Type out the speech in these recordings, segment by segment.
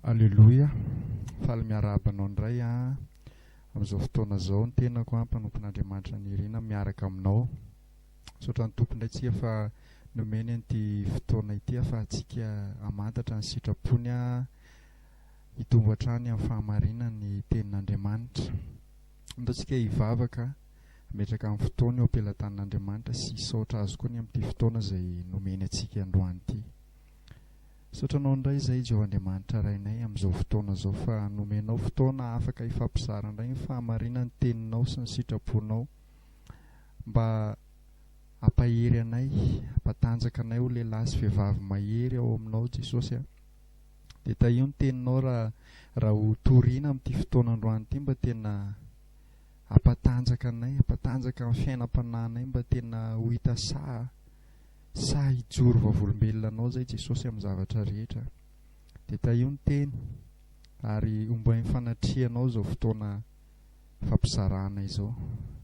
Alleloia. Faly miarabanao indray amin'izao fotoana zao ny tenako mpanompon'Andriamanitra ny irina miaraka aminao. Saotra ny tompo indray tsika fa nomeny an'ity fotoana ity fa tsika amantatra ny sitrapony hitombo hatrany amin'ny fahamarinana ny tenin'Andriamanitra. Ndatsika hivavaka metraka amin'ny fotoana eo am-pelantan'Andriamanitra sy saotra azy koa ny amin'ity fotoana izay nomeny antsika androany ity. Saotranao indray izay Jehova Andriamanitra rainay amin'izao fotoana izao fa nomenao fotoana afaka hifampizara indray ny fahamarinana ny teninao sy ny sitraponao mba hampahery anay, hampatanjaka anay ho lehilahy sy vehivavy mahery ao aminao Jesosy. Dia tahio ny teninao raha ho toriana amin'ity fotoana androany ity mba tena hampatanjaka anay, hampatanjaka amin'ny fiainam-panahinay mba tena ho hita sa hijoro vavolombelona anao zay Jesosy amin'ny zavatra rehetra. Dia tahio ny teny ary ombainy fanatrianao izao fotoana fampizarana izao.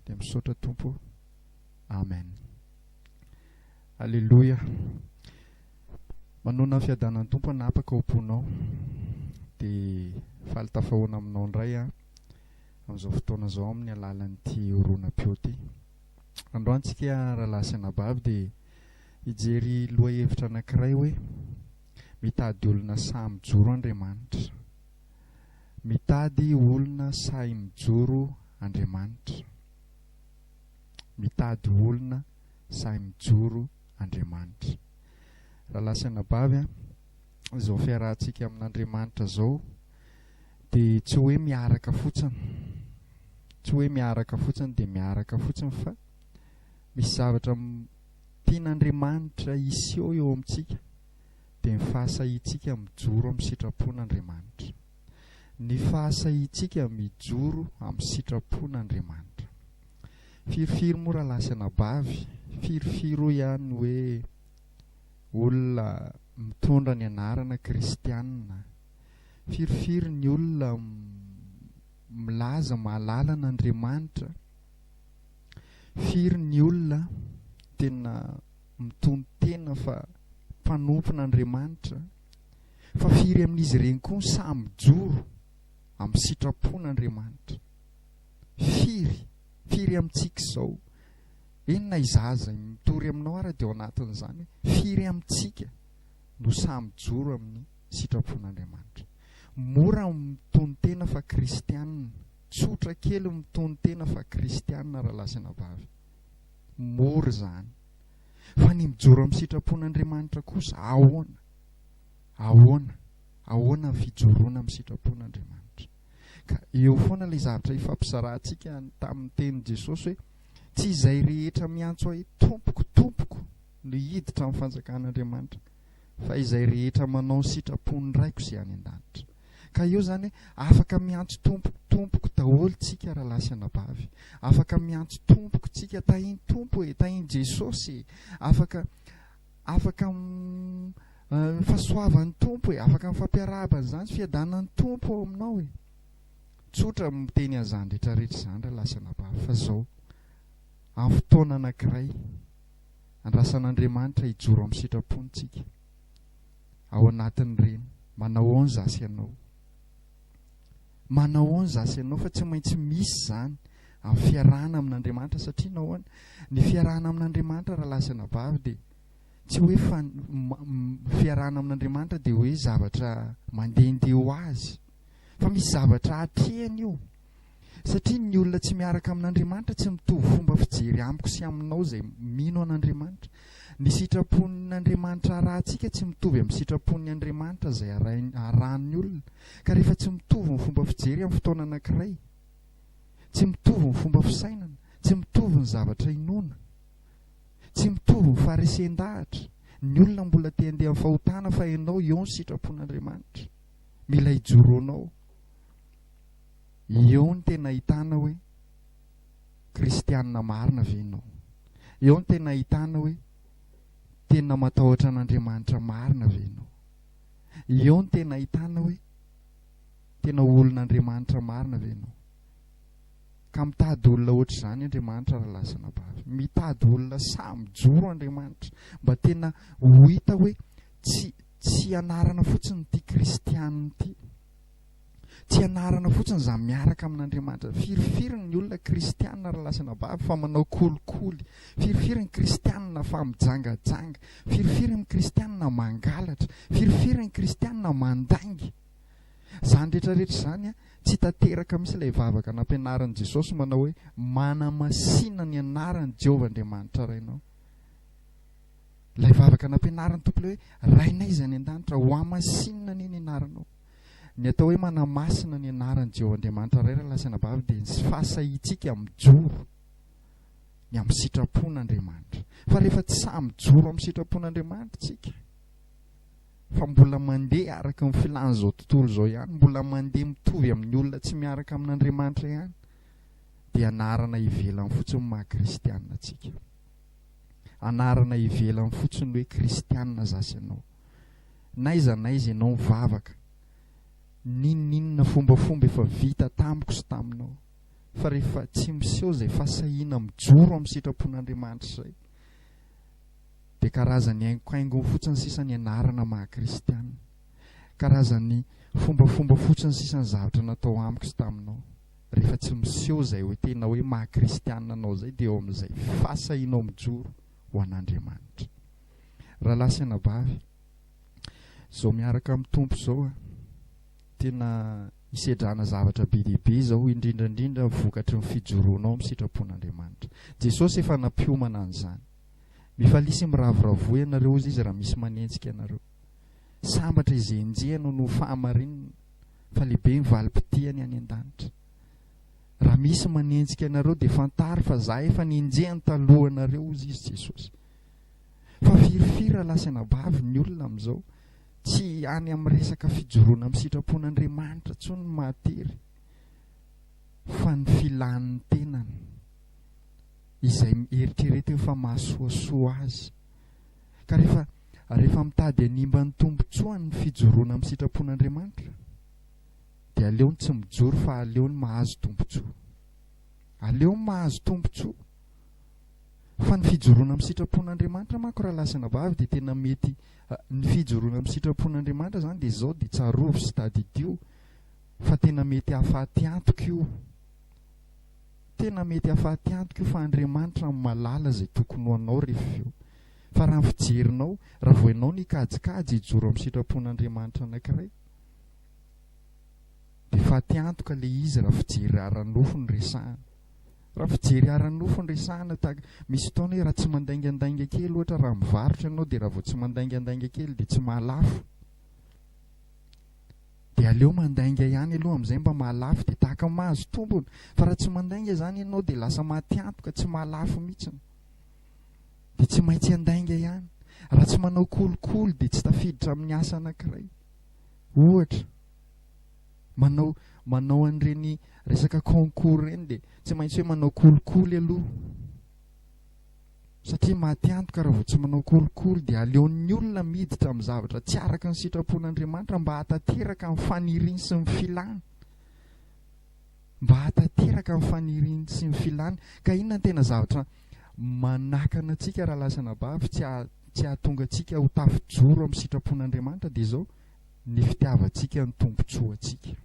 Dia misaotra Tompo. Amen. Alleluia. Manona ny fiadanan'ny Tompo anapaka omponao. Dia faly tafahoana aminao indray amin'izao fotoana izao amin'ny alalan'ity horonan-peo ity. Androantsika rahalahy sy anabavy dia hijery loha hevitra anankiray hoe mitady olona sahy mijoro Andriamanitra. Mitady olona sahy mijoro Andriamanitra. Mitady olona sahy mijoro Andriamanitra. Rahalahy sy anabavy izao fiarahantsika amin'Andriamanitra izao dia tsy hoe miaraka fotsiny. Tsy hoe miaraka fotsiny dia miaraka fotsiny fa misy zavatra tian'Andriamanitra iseho eo amintsika dia ny fahasahintsika mijoro amin'ny sitrapon'Andriamanitra. Ny fahasahintsika mijoro amin'ny sitrapon'Andriamanitra. Firifiro moa rahalahy sy anabavy, firifiro ihany hoe olona mitondra ny anarana kristianina. Firifiro ny olona milaza mahalala n'Andriamanitra. Firy ny olona tena mitony tena fa mpanompon'Andriamanitra. Fa firy amin'izy ireny koa sahy mijoro amin'ny sitrapon'Andriamanitra. Firy amintsika izao. Enina izaza mitory aminao ary dia ao anatin'izany. Firy amintsika no sahy mijoro amin'ny sitrapon'Andriamanitra. Mora mitony tena fa kristianina. Tsotra kely mitony tena fa kristianina rahalahy sy anabavy. Mora zany. Fa ny mijoro amin'ny sitrapon'Andriamanitra kosa ahoana? Ahoana ny fijoroana amin'ny sitrapon'Andriamanitra? Ka eo foana ilay zavatra ifampizarantsika tamin'ny tenin Jesosy hoe tsy izay rehetra miantso hoe tompoko no hiditra amin'ny fanjakan'Andriamanitra, fa izay rehetra manao ny sitrapony raiko izay any an-danitra. Ka eo zany afaka miantso tompoko daholo tsika rahalahy sy anabavy. Afaka miantso tompoko tsika tahiny tompo tahiny Jesosy. Afaka fahasoavan'ny tompo afaka mifampiarahana zany fiadanan'ny tompo ao aminao Tsotra miteny an'izany rehetrarehetra izany rahalahy sy anabavy fa zao amin'ny fotoana anankiray andrasan'Andriamanitra hijoro amin'ny sitrapontsika. Ao anatin'ireny manao ao ny zasy ianao. Manao ao ny zasy ianao fa tsy maintsy misy zany amin'ny fiarahana amin'Andriamanitra satria nahoana ny fiarahana amin'Andriamanitra rahalahy sy anabavy dia tsy hoe fiarahana amin'Andriamanitra dia hoe zavatra mandehandeha ho azy fa misy zavatra hatrehany io. Satria ny olona tsy miaraka amin'Andriamanitra tsy mitovy fomba fijery amiko sy aminao izay mino an'Andriamanitra. Ny sitrapon'Andriamanitra arahantsika tsy mitovy amin'ny sitrapon'ny Andriamanitra izay arahan'ny olona. Ka rehefa tsy mitovy ny fomba fijery amin'ny fotoana anankiray, tsy mitovy ny fomba fisainana, tsy mitovy ny zavatra inoana, tsy mitovy ny faharesen-dahatra. Ny olona mbola te handeha amin'ny fahotana fa ianao eo ny sitrapon'Andriamanitra. Mila hijoroanao. Eo ny tena ahitana hoe kristianina marina ve ianao. Eo ny tena ahitana hoe tena matahotra an'Andriamanitra marina ve ianao. Eo ny tena ahitana hoe tena olon'Andriamanitra marina ve ianao. Ka mitady olona ohatr' izany Andriamanitra rahalahy sy anabavy. Mitady olona sahy mijoro Andriamanitra mba tena ho hita hoe tsy anarana fotsiny ity kristianina ity Tsy anarana fotsiny za miaraka amin'Andriamanitra. Firifiriny ny olona kristianina raha lasana vavy fa manao kolikoly. Firifiriny kristianina fa mijangajanga. Firifiriny kristianina mangalatra. Firifiriny kristianina mandangy. Zany rehetrarehetra zany a tsy tanteraka misy ilay vavaka nampianaran'i Jesosy manao hoe manamasina ny anaran'i Jehovah Andriamanitra rainao. Ilay vavaka nampianaran'ny tompony hoe rainay izy any an-danitra ho amasinina ny anaranao. Ny atao hoe manamasina ny anaran'i Jehovah Andriamanitra ray raha lasana vavy dia ny fahasahitsika mijoro ny amin'ny sitrapon'Andriamanitra. Fa rehefa tsy samy mijoro amin'ny sitrapon'Andriamanitra tsika, fa mbola mandeha araka ny filan'izao tontolo izao ihany, mbola mandeha mitovy amin'ny olona tsy miaraka amin'Andriamanitra ihany, dia anarana ivelany fotsiny maha-kristianina tsika. Anarana ivelany fotsiny hoe kristianina zasy ianao. Naiza ianao mivavaka, ninninona fombafomba efa vita tamiko sy taminao. Fa rehefa tsy miseho izay fahasahiana mijoro amin'ny sitrapon'Andriamanitra izay, dia karazany haingohaingony fotsiny sisa ny anarana maha-kristianina. Karazany fombafomba fotsiny sisa ny zavatra natao amiko sy taminao. Rehefa tsy miseho izay hoe tena hoe maha-kristianina anao izay, dia eo amin'izay fahasahianao mijoro ho an'Andriamanitra. Raha lasana vavy, izao miaraka amin'ny tompo izao tena hisedrana zavatra be dia be izao, indrindrandrindra vokatry ny fijoroanao amin'ny sitrapon'Andriamanitra. Jesosy efa nampiomana an'izany. Mifalisy miravoravoa ianareo izy raha misy manenjika ianareo. Sambatra izenjehana no fahamarinana, fa lehibe ny valim-potiany any an-danitra. Raha misy manenjika ianareo dia fantary fa za efa nenjehany taloha anareo izy Jesosy. Fa firifira lasana vavy ny olona amin'izao, tsy any amin'ny resaka fijoroana amin'ny sitrapon'Andriamanitra tsony mahatery, fa ny filan'ny tenany izay eritreretiny fa mahasoasoa azy. Ka rehefa mitady hanimba ny tombontsoa ny fijoroana amin'ny sitrapon'Andriamanitra, dia aleony tsy mijoro fa aleony mahazo tombontsoa. Aleony mahazo tombontsoa. Fa ny fijoroana amin'ny sitrapon'Andriamanitra manko raha lasana vavy dia tena mety. Ny fijoroana amin'ny sitrapon'Andriamanitra zany dia izao dia tsarovy sy tadidio, fa tena mety hahafaty antoka io. Tena mety hahafaty antoka io, fa Andriamanitra ny malala izay tokony ho anao rehefa eo. Fa raha ny fijerinao, raha vao ianao ny kajikajy hijoro amin'ny sitrapon'Andriamanitra anankiray, dia faty antoka ilay izy raha fijery aran'nofo ny resahana. Raha fijery aran'nofo ny resahana, misy fotoana hoe raha tsy mandaingandainga kely ohatra raha mivarotra ianao, dia raha vao tsy mandaingandainga kely dia tsy mahalafo. Dia aleo mandainga ihany aloha amin'izay mba mahalafo dia tahaka mahazo tombony. Fa raha tsy mandainga izany ianao dia lasa maty antoka, tsy mahalafo mihitsiny. Dia tsy maintsy andainga ihany. Raha tsy manao kolikoly dia tsy tafiditra amin'ny asa anankiray. Ohatra, manao an'ireny resaka concours ireny dia tsy maintsy hoe manao kolikoly aloha. Satria maty antoka raha vao tsy manao kolikoly, dia aleon'ny olona miditra amin'ny zavatra tsy araka ny sitrapon'Andriamanitra mba hatateraka ny faniriany sy ny filany. Mba hatateraka ny faniriany sy ny filany. Ka inona tena zavatra manakana antsika raha lasana vavy, tsy hahatonga antsika ho tafijoro amin'ny sitrapon'Andriamanitra, dia izao ny fitiavantsika ny tombontsoa antsika,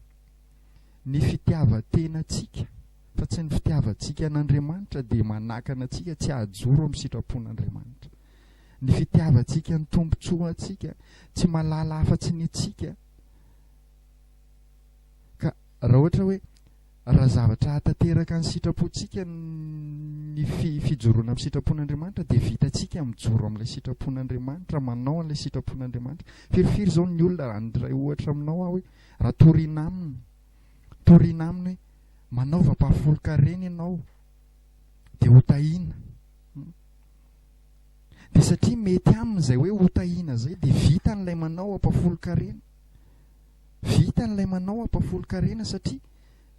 ny fitiavan-tena antsika, fa tsy ny fitiavantsika an'Andriamanitra dia manakana antsika tsy hahajoro amin'ny sitrapon'Andriamanitra. Ny fitiavantsika ny tombontsoa antsika, tsy malala afa-tsy ny antsika. Ka raha ohatra hoe raha zavatra hatateraka ny sitrapontsika ny fijoroana amin'ny sitrapon'Andriamanitra, dia vitantsika mijoro amin'ilay sitrapon'Andriamanitra, manao an'ilay sitrapon'Andriamanitra. Firifiry izao ny olona raha ndray ohatra aminao hoe raha toriana aminy hoe manaova-pahafolon-karena ianao dia hotahiana. Dia satria mety aminy izay hoe hotahiana izay dia vita n'ilay manao ampafolon-karena. Vita n'ilay manao ampafolon-karena satria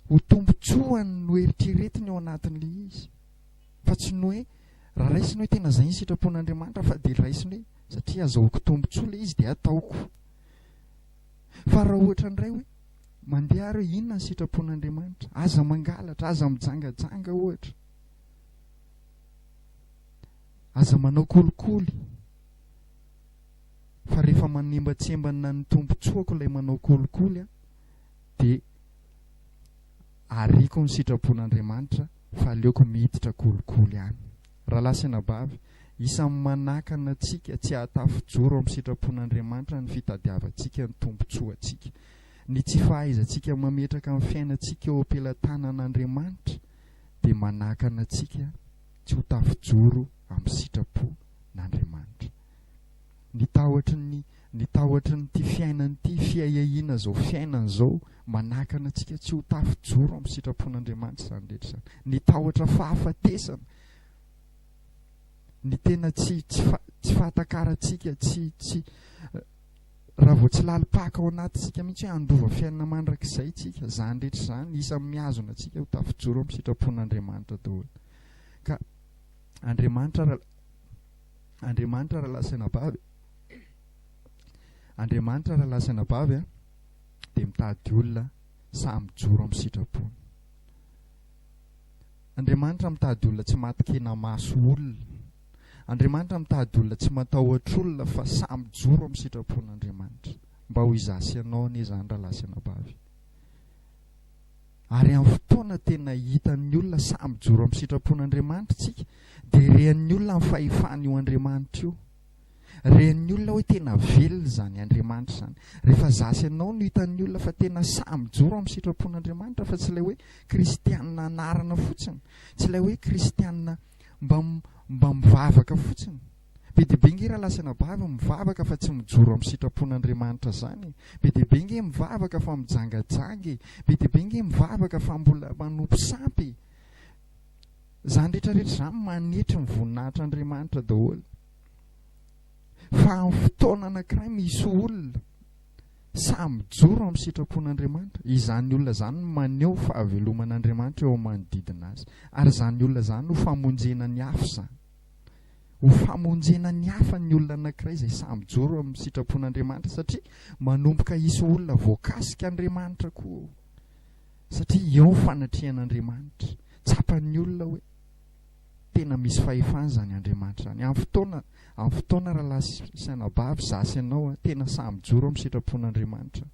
ho tombontsoany no eritreretiny ao anatin'ilay izy. Fa tsy ny hoe raha raisiny hoe tena izay ny sitrapon'Andriamanitra, fa dia raisiny hoe satria azahoako tombontsoa ilay izy dia ataoko. Fa raha ohatra indray hoe mandeha ary hoe inona ny sitrapon'Andriamanitra, aza mangalatra, aza mijangajanga ohatra, aza manao kolikoly, fa rehefa manembatsembana ny tombontsoako ilay manao kolikoly dia ariako ny sitrapon'Andriamanitra fa aleoko miditra kolikoly ihany. Rahalahy sy anabavy, isan'ny manakana antsika tsy ahatafijoro amin'ny sitrapon'Andriamanitra ny fitadiavantsika ny tombontsoantsika. Ny tsy fahaizantsika mametraka amin'ny fiainantsika eo am-pelatanan'Andriamanitra dia manakana antsika tsy ho tafijoro amin'ny sitrapon'Andriamanitra. Ny tahotra nyty fiainan'ity fiahiahina zao fiainan' zao manakana antsika tsy ho tafijoro amin'ny sitrapon'Andriamanitra izany rehetra izany. Ny tahotra fahafatesana, ny tena tsy fahatakarantsika, tsy raha vao tsy lalipaka ao anatintsika mihitsy hoe andova fiainana mandrakizay tsika, izany rehetra izany isan'ny mihazona antsika ho tafijoro amin'ny sitrapon'Andriamanitra daholo. Ka Andriamanitra rahalahy sy anabavy, Andriamanitra rahalahy sy anabavy dia mitady olona samy mijoro amin'ny sitrapony. Andriamanitra mitady olona tsy matikena maso olona. Andriamanitra mitady olona tsy matahotra olona fa samy mijoro amin'ny sitrapon'Andriamanitra. Mba ho izasy ianao anie izany rahalahy sy anabavy. Ary amin'ny fotoana tena hitan'ny olona samy mijoro amin'ny sitrapon'Andriamanitra tsika, dia rehan'ny olona amin'ny fahefany io Andriamanitra io. Rehan'ny olona hoe tena velona izany Andriamanitra izany. Rehefa zasy ianao no hitan'ny olona fa tena samy mijoro amin'ny sitrapon'Andriamanitra, fa tsy ilay hoe kristianina anarana fotsiny, tsy ilay hoe kristianina mba mivavaka fotsiny. Be dia be nge rahalahy sy anabavy mivavaka fa tsy mijoro amin'ny sitrapon'Andriamanitra izany. Be dia be nge mivavaka fa mijangajangy. Be dia be nge mivavaka fa mbola manompo sampy. Izany rehetrarehetra izany manetry ny voninahitr'Andriamanitra daholo. Fa amin'ny fotoana anankiray misy olona samy mijoro amin'ny sitrapon'Andriamanitra. Izany olona izany maneho fahaveloman'Andriamanitra eo amin'ny manodidina azy. Ary izany olona izany ho famonjena ny hafa izany. Ho famonjena ny hafa ny olona anankiray izay samy mijoro amin'ny sitrapon'Andriamanitra, satria manomboka hisy olona voakasika Andriamanitra koa. Satria eo ny fanatrihan'Andriamanitra. Tsapan'ny olona hoe tena misy fahefana izany Andriamanitra izany. Amin'ny fotoana rahalahy sy anabavy zasy ianao tena samy mijoro amin'ny sitrapon'Andriamanitra,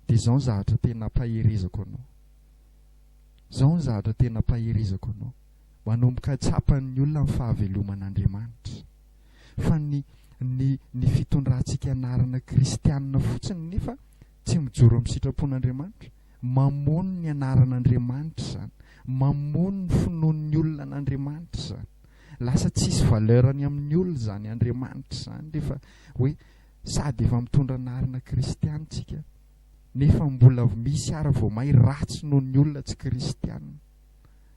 dia izao ny zavatra tena pahirizako anao. Izao ny zavatra tena pahirizako anao. Manomboka tsapan'ny olona amin'ny fahaveloman'Andriamanitra. Fa ny fitondrantsika anarana kristianina fotsiny nefa tsy mijoro amin'ny sitrapon'Andriamanitra. Mamono ny anaran'Andriamanitra izany. Mamono ny finoan'ny olona an'Andriamanitra izany. Lasa tsisy valerany amin'ny olona izany Andriamanitra izany. Rehefa hoe sady efa mitondra anarana kristianitsika, nefa mbola misy ara vao may ratsy noho ny olona tsy kristianina.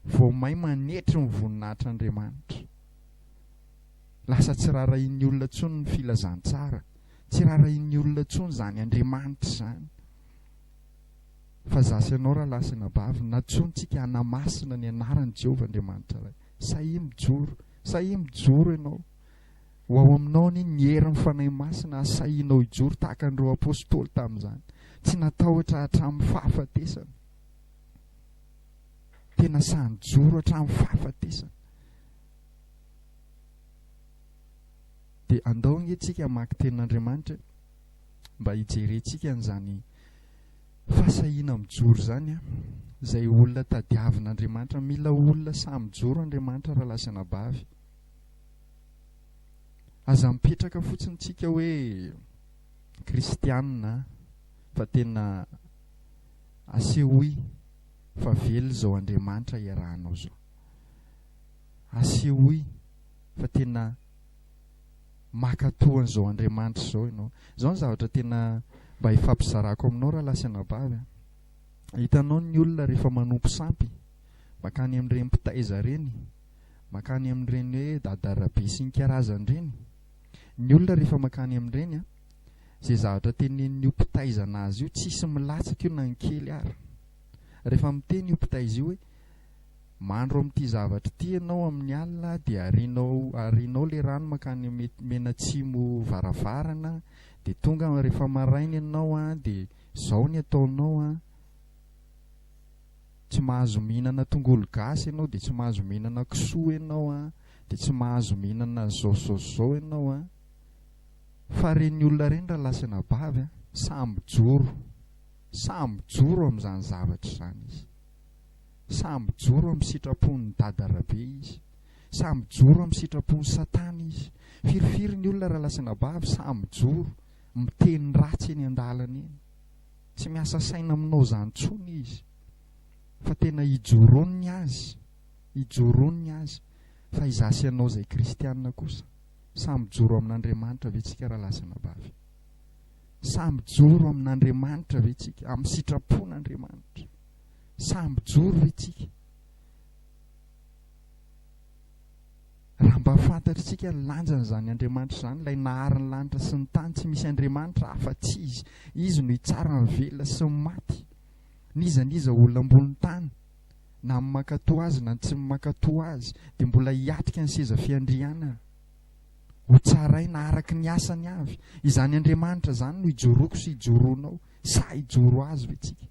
Vao may manetry ny voninahitr'Andriamanitra. Lasa tsy rarahin'ny olona intsony ny filazantsara, tsy rarahin'ny olona intsony izany Andriamanitra izany. Fa zasy ianao rahalahy sy anabavy, natsontsika hanamasina ny anaran'i Jehovah Andriamanitra iray. Sahy mijoro ianao. Ho ao aminao ny herin'ny fanahy masina, sahinao hijoro tahaka an'ireo apôstôly tamin'izany. Tsy natahotra hatramin'ny fahafatesana. Tena samy mijoro hatramin'ny fahafatesana. Dia andao nge tsika mamaky tenin'Andriamanitra mba hijerentsika an'izany fahasahiana mijoro izany, izay olona tadiavin'Andriamanitra. Mila olona samy mijoro Andriamanitra rahalahy sy anabavy. Aza mipetraka fotsiny tsika hoe kristianina, fa tena asehoy fa velo izao Andriamanitra iarahanao izao. Asehoy fa tena makatohan izao Andriamanitra izao ianao. Izao ny zavatra tena mba hifampizarako aminao rahalahy sy anabavy. Hitanao ny olona rehefa manompo sampy, makany amin'ireny mpitaiza ireny, makany amin'ireny hoe dadarabe sy ny karazany ireny. Ny olona rehefa makany amin'ireny, izay zavatra tenenin'io mpitaiza anazy io tsisy milatsaka io na ny kely ary. Rehefa miteny io mpitaiza io hoe mandro amin'ity zavatra ity ianao amin'ny alina, dia arinao le rano makany menatsimo varavarana, dia tonga rehefa maraina ianao dia izao ny ataonao tsy mahazo mihinana tongolo gasy ianao, dia tsy mahazo mihinana kisoa ianao dia tsy mahazo mihinana zao ianao Fa reny olona reny rahalahy sy anabavy samy mijoro amin'izany zavatra izany izy. Samby joro amin'ny sitrapony dadarabe izy, samby joro amin'ny sitrapony satana izy. Firifiry ny olona raha lasana bavy, samby joro miteny ratsy eny an-dalana eny. Tsy miasa saina aminao zany tsony izy, fa tena hijoronny azy, hijoronny azy. Fa izasy ianao zay kristianina kosa, samby joro amin'Andriamanitra ve tsika raha lasana bavy? Samby joro amin'Andriamanitra ve tsika, amin'ny sitrapon'Andriamanitra? Samby joro ve tsika? Raha mba fantatritsika ny lanjan'izany Andriamanitra izany, ilay nahary ny lanitra sy ny tany, tsy misy Andriamanitra afa-tsy izy. Izy no hitsara ny velona sy ny maty. Nizaniza olona ambony tany, na mankatoa azy na tsy mankatoa azy, dia mbola hiatrika ny seza fiandrianana. Ho tsaraina araka ny asany avy. Izany Andriamanitra izany no hijoroko sy hijoronao. Sa hijoro azy ve tsika?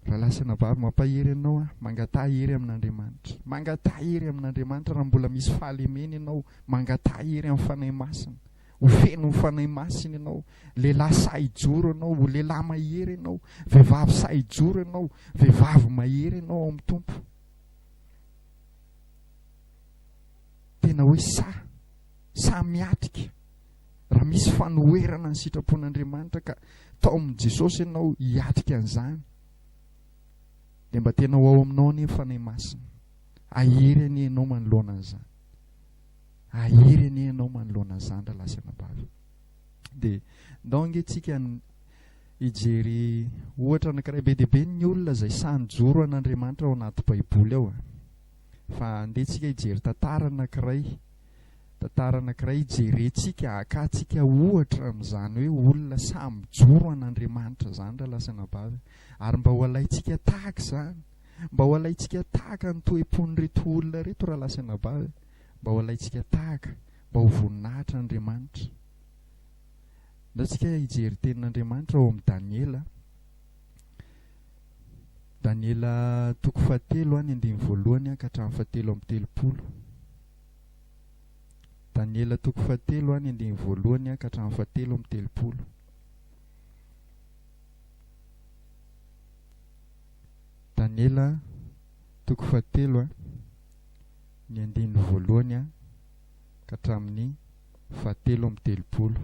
Raha lasana vavy mampahery ianao, mangatahery amin'Andriamanitra. Mangatahery amin'Andriamanitra raha mbola misy fahalemena ianao, mangatahery amin'ny fanahy masina. Ho feno ny fanahy masina ianao. Lehilahy sa hijoro ianao, lehilahy mahery ianao. Vehivavy sa hijoro ianao, vehivavy mahery ianao amin'ny Tompo. Tena hoe sa miatrika. Raha misy fanoherana ny sitrapon'Andriamanitra ka tao amin'ny Jesosy ianao hiatrika an'izany, dia mba tena ho ao aminao ny fanahy masina. Ahery anie ianao manoloana an'izany. Ahery anie ianao manoloana an'izany raha lasana bavy. Dia ndao antsika hijery ohatra anankiray be dia be ny olona izay sany joro an'Andriamanitra ao anaty Baiboly ao. Fa andehantsika hijery tantara anankiray hijerentsika, hakantsika ohatra amin'izany hoe olona samy joro an'Andriamanitra izany raha lasana bavy. Ary mba ho alaintsika tahaka izany, mba ho alaintsika tahaka ny toe-pon'ireto olona reto raha lasana bavy, mba ho alaintsika tahaka, mba ho voninahitra Andriamanitra. Ndatsika hijery tenin'Andriamanitra ao amin'ny Daniela toko 7:1 ka hatramin'ny 7:30. Daniela toko 7:1 ka hatramin'ny 7:30. Daniela toko 7:1 ka hatramin'ny 7:30.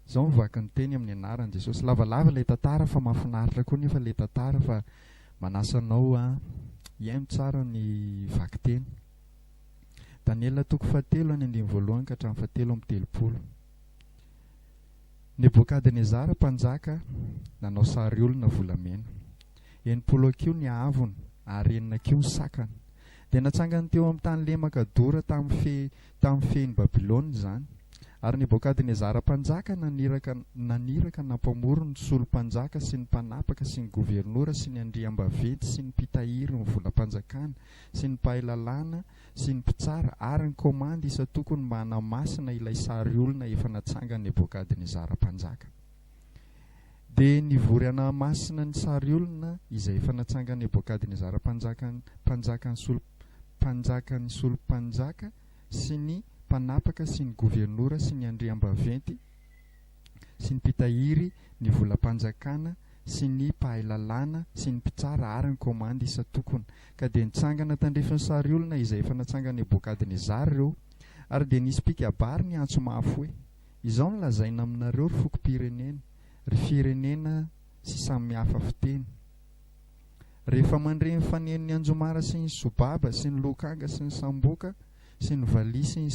Izao mivaky ny teny amin'ny anaran'i Jesosy. Lavalava ilay tantara fa mahafinaritra koa nefa ilay tantara, fa manasa anao hiaino tsara ny vaky teny. Daniela toko 7:1 ka hatramin'ny 7:30. Nebokadnezara mpanjaka nanao sary olona volamena, 80 kiho ny avony ary 9 kiho ny sakany. Dia natsangany teo amin'ny tany lemaka dora tamin'ny fehiny Babilôna izany. Ary Nebokadnezara mpanjaka naniraka nampamory ny solompanjaka sy ny mpanapaka sy ny governora sy ny andriambaventy sy ny mpitahiry ny volam-panjakana sy ny mpahay lalàna sy ny mpitsara ary ny komandy isa tokony mba hanamasina ilay sary olona efa natsangany Nebokadnezara mpanjaka. Dia nivory hanamasina ny sary olona izay efa natsangany Nebokadnezara mpanjakany solompanjaka sy ny mpanapaka sy ny governora sy ny andriambaventy sy ny mpitahiry ny volam-panjakana sy ny mpahay lalàna sy ny mpitsara ary ny komandy isa tokony. Ka dia nitsangana tandrefiny sary olona izay efa natsangana Nebokadnezara ireo, ary dia nisy mpikabary ny antso mafy hoe: izao no lazaina aminareo ry fokom-pirenena, ry firenena sy samihafa fiteny. Rehefa mandreny fanenony Anjomara sy ny Sobaba sy ny Lokanga sy ny Samboka sy ny Vali sy ny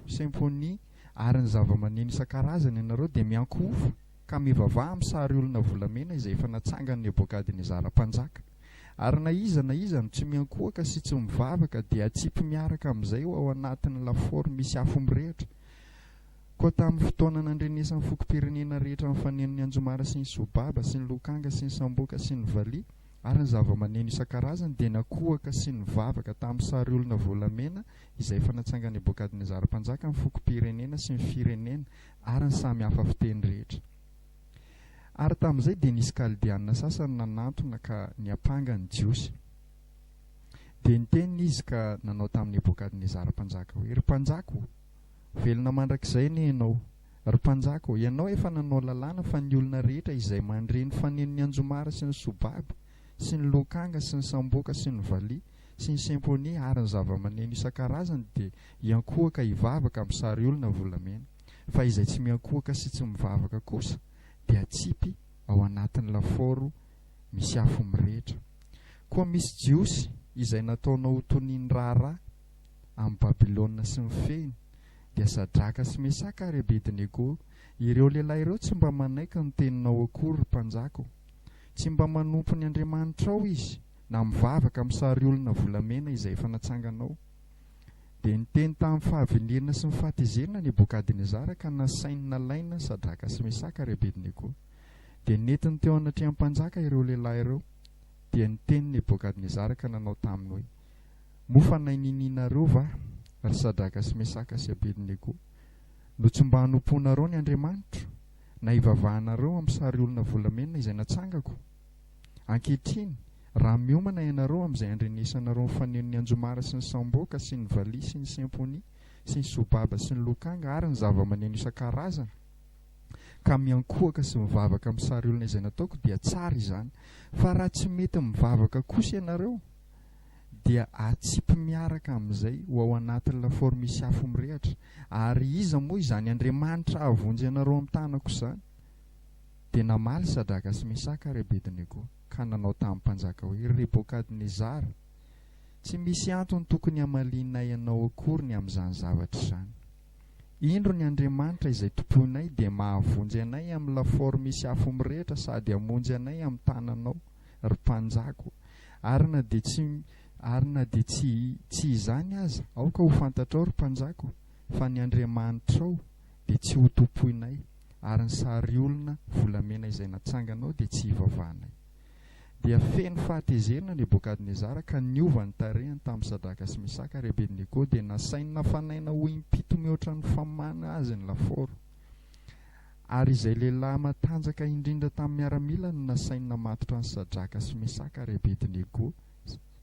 Semponia ary ny zava-maneno isan-karazany ianareo, dia miankofa ka mivavaha amin'ny sary olona volamena izay efa natsangany Nebokadnezara mpanjaka. Ary na iza no tsy miankohaka sy tsy mivavaka dia atsipy miaraka amin'izay ao anatin'ny lafaoro misy afo mirehitra. Koa tamin'ny fotoana nandrenesan'ny fokom-pirenena rehetra amin'ny fanenony Anjomara sy ny Sobaba sy ny Lokanga sy ny Samboka sy ny Vali ary ny zava-maneno isan-karazany, dia nakohaka sy nivavaka tamin'ny sary olona volamena izay efa natsangany Nebokadnezara mpanjaka amin'ny fokom-pirenena sy ny firenena ary ny samy hafa fiteny rehetra. Ary tamin'izay dia nisy Kaldiana sasany nanantona ka niapanga ny Jiosy. Dia niteny izy ka nanao tamin'ny Nebokadnezara mpanjaka hoe: ry mpanjako, velona mandrakizay ne ianao. Ry mpanjako, ianao efa nanao lalàna fa ny olona rehetra izay mandreny fanenony Anjomara sy ny Sobaba sy ny lokanga sy ny samboka sy ny valia sy ny symphonie ary ny zava-maneno isan-karazany dia iankohaka hivavaka amin'ny sary olona volamena. Fa izay tsy miankohaka sy tsy mivavaka kosa dia tsipy ao anatin'ny lafaoro misy afo mirehitra. Koa misy jiosy izay nataonao ho toniany raharaha amin'ny Babilôna sy ny feny dia Sadraka sy Mesaka ary Abednego. Ireo lehilahy ireo tsy mba manaiky ny teninao akory mpanjako. Tsy mba manompo ny Andriamanitra ao izy na mivavaka amin'ny sary olona volamena izay efa natsanganao. Dia niteny tamin'ny fahavenirana sy ny fahatezerana Nebokadnezara ka nasainy nalaina Sadraka sy Mesaka ary Abednego. Dia netiny teo anatrehan'ny mpanjaka ireo lehilahy ireo. Dia niteny Nebokadnezara ka nanao taminy hoe: mofa nainininareo va ry Sadraka sy Mesaka sy Abednego, no tsy mba hanomponareo ny Andriamanitra na hivavahanareo amin'ny sary olona volamena izay natsangako. Ankehitriny raha miomana ianareo amin'izay andrenesanareo ny fanenony anjomara sy ny samboka sy ny valia sy ny symphonie sy ny sobaba sy ny lokanga ary ny zava-maneno isan-karazany, ka miankohaka sy mivavaka amin'ny sary olona izay nataoko dia tsara izany. Fa raha tsy mety mivavaka kosa ianareo dia atsipy miaraka amin'izay ho ao anatin'ny lafaoro misy afo mirehatra. Ary iza moa izany Andriamanitra avonjy ianareo amin'ny tanako izany? Dia namaly Sadraka sy Mesaka ary Abednego ka nanao tamin'ny mpanjaka hoe: ry Nebokadnezara, tsy misy antony tokony hamalinay ianao akory ny amin'izany zavatra izany. Indro ny Andriamanitra izay tomponay dia mahavonjy anay amin'ny lafaoro misy afo mirehitra sady hamonjy anay amin'ny tananao ry mpanjako. Ary na dia tsy izany aza, aoka ho fantatrao ry mpanjako fa ny Andriamanitrao dia tsy ho tompoinay ary ny sary olona volamena izay natsanganao dia tsy hivavahanay. Dia feno fahatezerana Nebokadnezara ka niova ny tarehany tamin'ny Sadraka sy Mesaka ary Abednego dia nasainy nafanaina ho impito mihoatra ny famana azy ny lafaoro. Ary izay lehilahy matanjaka indrindra tamin'ny miaramila no nasainy namatotra ny Sadraka sy Mesaka ary Abednego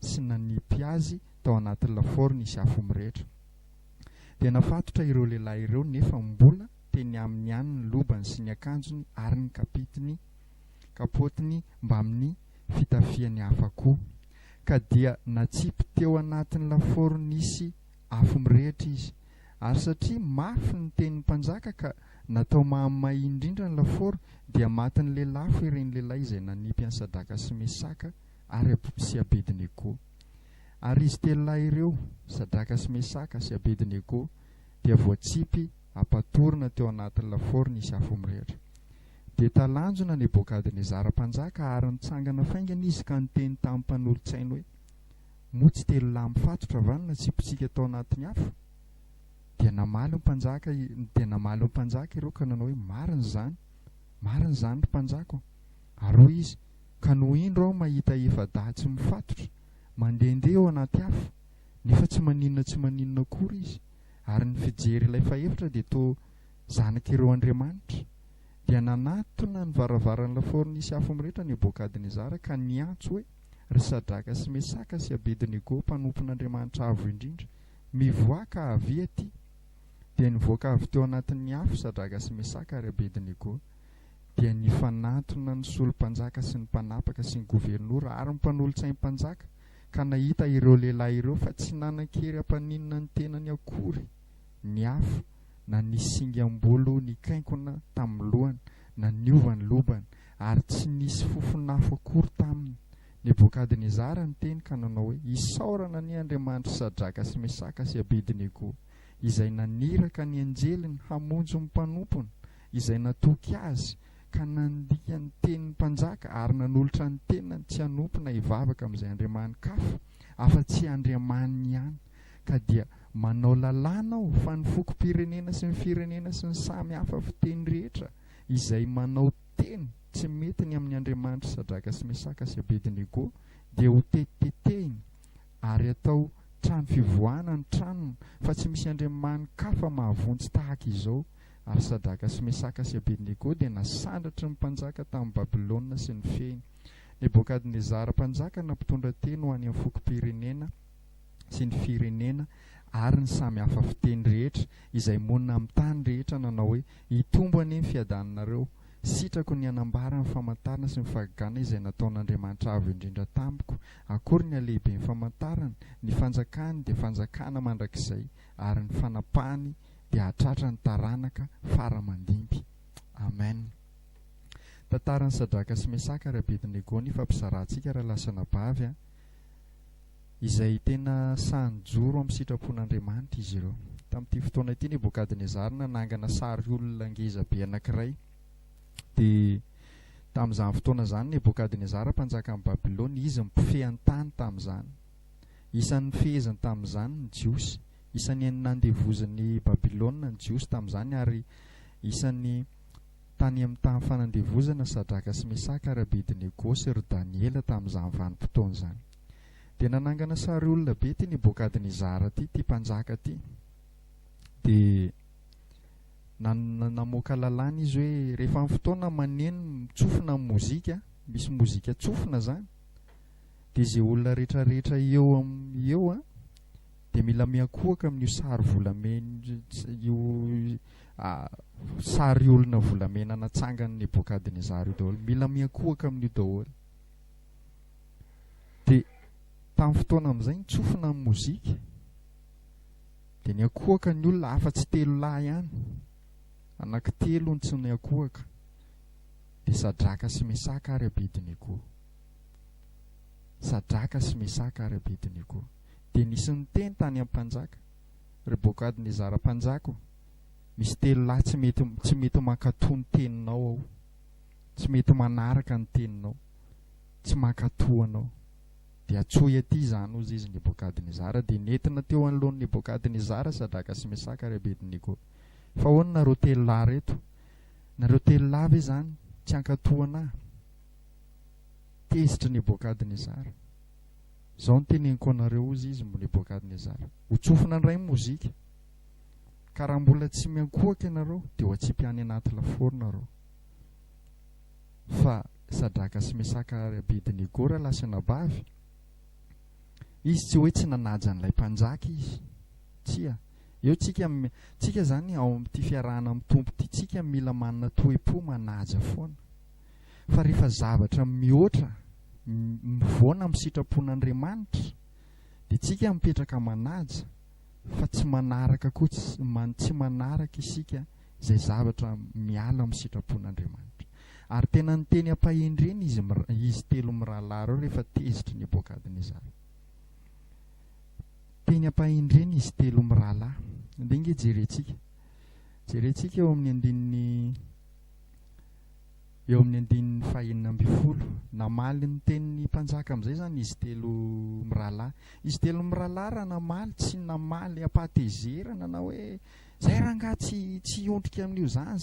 sy nanipy azy tao anatin'ny lafaoro nisy afo mirehitra. Dia nafatotra ireo lehilahy ireo nefa mbola teny amin'ny ihany ny lobany sy ny akanjony ary ny kapotiny mba amin'ny fitafiany hafa koa. Ka dia natsipy teo anatin'ny lafaoro nisy afo mirehitra izy. Ary satria mafy ny tenin'ny mpanjaka ka natao mahamay indrindra ny lafaoro dia matin'ny lelafo ireny lehilahy izay nanipy an'ny Sadraka sy Mesaka ary sy Abednego. Ary izy telonahy ireo, Sadraka sy Mesaka sy Abednego, dia voatsipy apatorina teo anatin'ny lafaoro nisy afo mirehitra. Dia talanjona Nebokadnezara mpanjaka ary nitsangana faingana izy ka niteny tamin'ny mpanolotsainy hoe: moa tsy telonahy mifatotra va no natsipitsika tao anatin'ny afo? Dia namaly mpanjaka ireo ka nanao hoe: marina izany ry mpanjako. Ary hoy izy: ka no indro aho mahita efa-dahatsy mifatotra mandehandeha eo anaty afo, nefa tsy maninona akory izy, ary ny fijery ilay fahefitra dia toa zanak'ireo Andriamanitra. Dia nanatona ny varavaran'ny lafaoro nisy afo mirehitra Nebokadnezara ka niantso hoe: ry Sadraka sy Mesaka sy Abednego, mpanompon'Andriamanitra avo indrindra, mivoaka avy aty. Dia nivoaka avy teo anatin'ny afo Sadraka sy Mesaka ary Abednego. Dia nifanatona ny solompanjaka sy ny mpanapaka sy ny gobernora ary ny mpanolotsain'ny mpanjaka, ka nahita ireo lehilahy ireo fa tsy nanan-kery hampaninina ny tenany akory ny afo, na ny singam-bolo nikaikona tamin'ny lohany, na niova ny lobany, ary tsy nisy fofonafo akory taminy. Nebokadnezara niteny ka nanao hoe: isaorana ny Andriamanitra Sadraka sy Mesaka sy Abednego, izay naniraka ny anjeliny hamonjy ny mpanompony, izay natoky azy ka nandiha ny tenin'ny mpanjaka ary nanolotra ny tenany tsy hanompona hivavaka amin'izay andriamanin-kafa afa-tsy andriamaniny ihany. Ka dia manao lalàna fa ny fokom-pirenena sy ny firenena sy ny samy hafa fiteny rehetra izay manao teny tsy mety ny amin'ny Andriamanitra Sadraka sy Mesaka sy Abednego dia ho tetitetehiny ary atao trano fivoahana ny tranony, fa tsy misy andriamanin-kafa mahavonjy tahaka izao. Ary Sadraka sy Mesaka sy Abednego dia nasandratry ny mpanjaka tamin'ny Babilôna sy ny feny. Nebokadnezara mpanjaka nampitondra teny ho any amin'ny fokom-pirenena sy ny firenena ary ny samy hafa fiteny rehetra izay monina amin'ny tany rehetra, nanao hoe: hitombo any amin'ny fiadaninareo sitrako ny anambara ny famantarana sy ny fahagana izay nataon'Andriamanitra avo indrindra tamiko. Akory ny alehibe ny famantarana, ny fanjakany dia fanjakana mandrakizay, ary ny fanapahany dia hatratra ny taranaka faramandimby. Amen. Tantaran'ny Sadraka sy Mesaka ary Abednego ny fampizarantsika raha lasana bavy izay tena sanjoro amin'ny sitrapon'Andriamanitra izy ireo. Tamin'ity fotoana ity Nebokadnezara nanangana sary olona ngeza be anankiray, dia tamin'izany fotoana izany Nebokadnezara mpanjaka amin'ny Babilôna, izy mipifehan'ny tany tamin'izany. Isan'ny fehezany tamin'izany ny Jiosy, isan'ny nandevozan'ny Babilôna ny Jiosy tamin'izany, ary isan'ny tany amin'ny tany fanandevozana Sadraka sy Mesaka ary Abednego sy ry Daniela tamin'izany vanim-potoana izany. Dia nanangana sary olona be ty Nebokadnezara ty mpanjaka ty, dia namoaka lalàna izy hoe rehefa amin'ny fotoana maneno tsofina ny mozika, misy mozika tsofina zany, dia izay olona rehetrarehetra eo dia mila miankohaka amin'io sary volamena, io sary olona volamena natsangany Nebokadnezara io daholo, mila miankohaka amin'io daholo. Dia tamin'ny fotoana amin'izay nitsofina ny mozika, dia niankohaka ny olona afa-tsy 3 lahy ihany, anankitelo ny tsy niankohaka, dia Sadraka sy Mesaka ary Abednego. Sadraka sy Mesaka ary Abednego. Dia nisy niteny tany amin'ny mpanjaka, Nebokadnezara mpanjako, misy 3 lahy tsy mety mankatoa ny teninao ao, tsy mety manaraka ny teninao, tsy mankatoa anao. Dia atsoy aty izany ozy izy Nebokadnezara, dia nentina teo anoloan'ny Nebokadnezara Sadraka sy Mesaka ary Abednego. Fa hoana nareo 3 lahy reto? Nareo 3 lahy ve zany tsy ankatoa anahy? Tezitra Nebokadnezara. Zao no teneniko anareo ozy izy Nebokadnezara. Ho tsofina indray mozika, ka raha mbola tsy miankohaka ianareo dia ho atsipy any anaty lafaoro nareo. Fa Sadraka sy Mesaka ary Abednego raha lasana bavy, izy tsy hoe tsy nanaja an'ilay mpanjaka izy, tsia. Eo tsika zany ao amin'ity fiarahana amin'ny tompo ity, tsika mila manana toe-po manaja foana. Fa rehefa zavatra mihoatra mivoana amin'ny sitrapon'Andriamanitra, dia tsika mipetraka manaja, fa tsy manaraka koa, tsy manaraka isika izay zavatra miala amin'ny sitrapon'Andriamanitra. Ary tena niteny ampahendreny izy 3 mirahalahy reo rehefa tezitra Nebokadnezara. Teny ampahendreny izy 3 mirahalahy. Ndinge jerentsika eo amin'ny andininy 420 namaly ny tenin'ny mpanjaka amin'izay zany izy 3 mirahalahy. Izy 3 mirahalahy raha namaly, tsy namaly ampatezerana na hoe zay raha nga tsy ondrika amin'io zany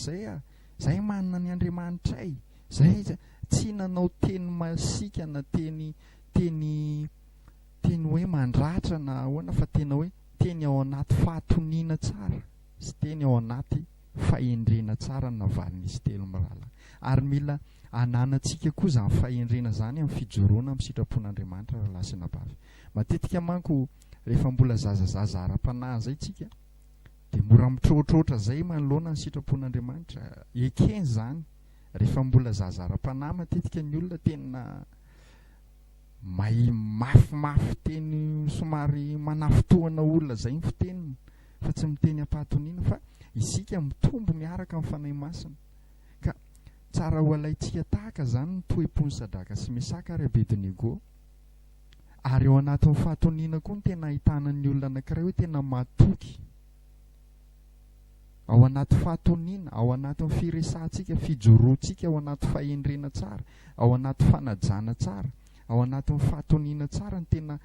zay manana ny Andriamanitray, zay tsy nanao teny masika na teny hoe mandratra na ahoana, fa tena hoe teny ao anaty fahatoniana tsara sy teny ao anaty fahendrena tsara ny navalin'izy 3 mirahalahy. Ary mila ananantsika koa izany fahendrena zany amin'ny fijoroana amin'ny sitrapon'Andriamanitra raha lasina bavy. Matetika manko rehefa mbola zazazaza ara-panahy zay tsika, dia mora mitrotrotra zay manoloana ny sitrapon'Andriamanitra. Ekeny zany rehefa mbola zaza ara-panahy, matetika ny olona tena mafimafy teny, somary manafitoana olona zay ny fiteniny, fa tsy miteny ampahatoniana. Fa isika mitombo miaraka amin'ny fanahy masina, ka tsara ho alaitsika tahaka zany ny toe-pony Sadraka sy Mesaka ary Abednego. Ary eo anatin'ny fahatoniana koa ny tena ahitana ny olona anankiray hoe tena matoky. Ao anaty fahatoniana, ao anatin'ny firesantsika, fijoroantsika, ao anaty fahendrena tsara, ao anaty fanajana tsara, ao anatin'ny fahatoniana tsara ny tena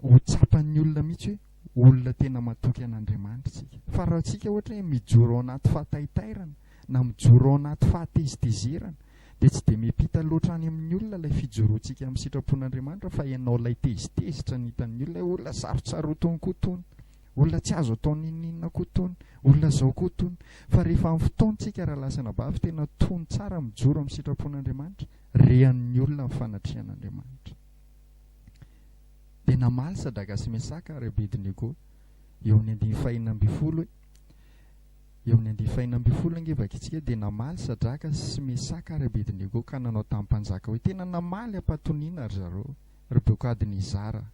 ho tsapan'ny olona mihitsy hoe olona tena matoky an'Andriamanitra tsika. Fa raha tsika ohatra hoe mijoro ao anaty fahataitairana na mijoro ao anaty fahatezitezerana, dia tsy dia miampita loatra any amin'ny olona ilay fijoroantsika amin'ny sitrapon'Andriamanitra, fa ianao ilay tezitezitra ny hitan'ny olona, olona sarotsaroatony koa tony, olona tsy azo atao ninina koa tony, olona zao koa tony. Fa rehefa amin'ny fotoantsika raha lasana bavy tena tony tsara mijoro amin'ny sitrapon'Andriamanitra, rehan'ny olona amin'ny fanatrihan'Andriamanitra. Dia namaly Sadraka sy Mesaka ary Abednego eo amin'ny 520 hoe eo amin'ny 240 angivaka itsika dia namaly Sadraka sy Mesaka ary Abednego ka nanao tamin'ny mpanjaka hoe tena namaly ampatoniana ry zareo ry Nebokadnezara.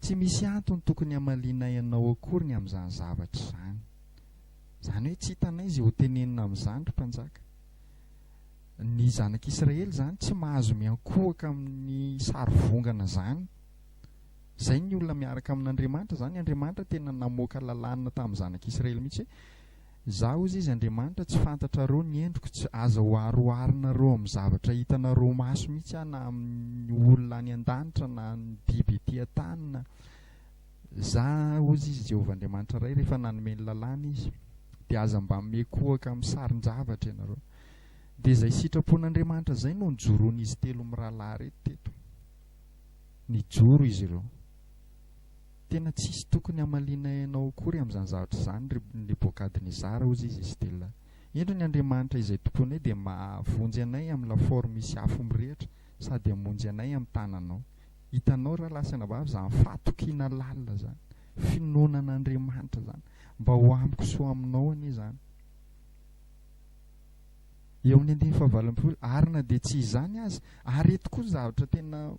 Tsy misy antony tokony hamalianay ianao akory amin'izany zavatra izany. Izany hoe tsy hitanay izay ho tenenina amin'izany ry mpanjaka. Ny zanak'Israely izany tsy mahazo miankohaka amin'ny sarivongana izany. Izay ny olona miaraka amin'Andriamanitra izany. Andriamanitra tena namoaka lalàna tamin'ny zanak'Israely mihitsy. Zaho izy Andriamanitra tsy fantatrareo ny endriko, tsy aza ho aroarinareo amin'ny zavatra hitanareo maso mihitsy na amin'ny olona any an-danitra na ny biby etỳ an-tany. Zaho izy Jehovah Andriamanitra iray rehefa nanome ny lalàna izy dia aza mba mekohaka amin'ny sarin-javatra ianareo. Dia izay sitrapon'Andriamanitra izay no nijoroan'izy telo mirahalahy reto teto. Nijoro izy ireo. Tena tsisy tokony hamaliana ianao akory amin'izany zavatra izany ry Nebokadnezara hozy izy telo. Indro ny Andriamanitra izay tomponay dia mahavonjy anay amin'ny lafaoro misy afo mirehitra sady hamonjy anay amin'ny tananao. Hitanao raha lasana vavy izany fatokiana lalina izany, finoanan'Andriamanitra izany, mba ho amiko soa aminao anie izany. Eo amin'ny 240 arina dia tsy izany azy, ary eto koa zavatra tena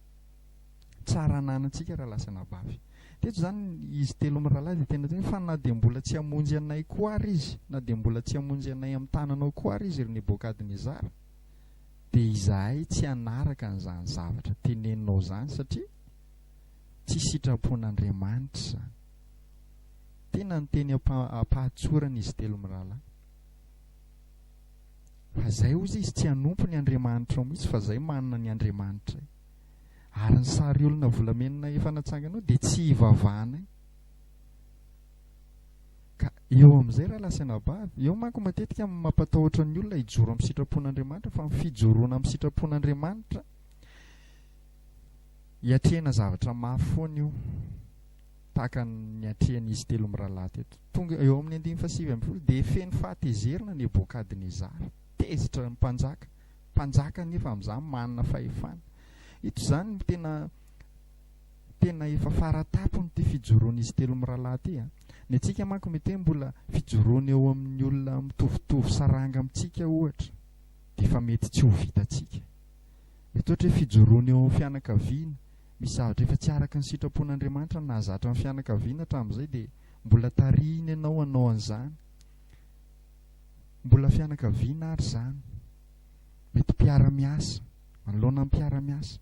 tsara ananantsika raha lasana vavy. Teto izany izy telo mirahalahy dia tena fa na dia mbola tsy hamonjy anay koa ary izy, na dia mbola tsy hamonjy anay amin'ny tananao koa ary izy ry Nebokadnezara, dia izahay tsy hanaraka an'izany zavatra teneninao izany satria tsy sitrapon'Andriamanitra izany. Tena ny teny ampahatsorana izy telo mirahalahy. Fa izay hozy izy tsy hanompo ny Andriamanitra mihitsy fa izay manana ny Andriamanitra. Ary ny sary olona volamena efa natsanganao dia tsy hivavahana. Ka eo amin'izay raha lasana vavy, eo manko matetika mampatahotra ny olona hijoro amin'ny sitrapon'Andriamanitra, fa ny fijoroana amin'ny sitrapon'Andriamanitra hiatrehana zavatra mafy foana io, tahaka ny atrehan'izy telo mirahalahy teto. Tonga eo amin'ny 240 dia feno fahatezerana Nebokadnezara, tezitra ny mpanjaka nefa amin'izany manana fahefana. Ito izany tena efa faratapony ty fijoroan'izy telo mirahalahy ty. Ny antsika manko mety mbola fijoroana eo amin'ny olona mitovitovy saranga amintsika ohatra, dia efa mety tsy ho vitantsika. Mety ohatra hoe fijoroana eo amin'ny fianakaviana, misy zavatra efa tsy araka ny sitrapon'Andriamanitra nahazatra amin'ny fianakaviana hatramin'izay dia mbola tarihina ianao hanao an'izany. Mbola fianakaviana ary izany. Mety mpiara-miasa, manoloana amin'ny mpiara-miasa.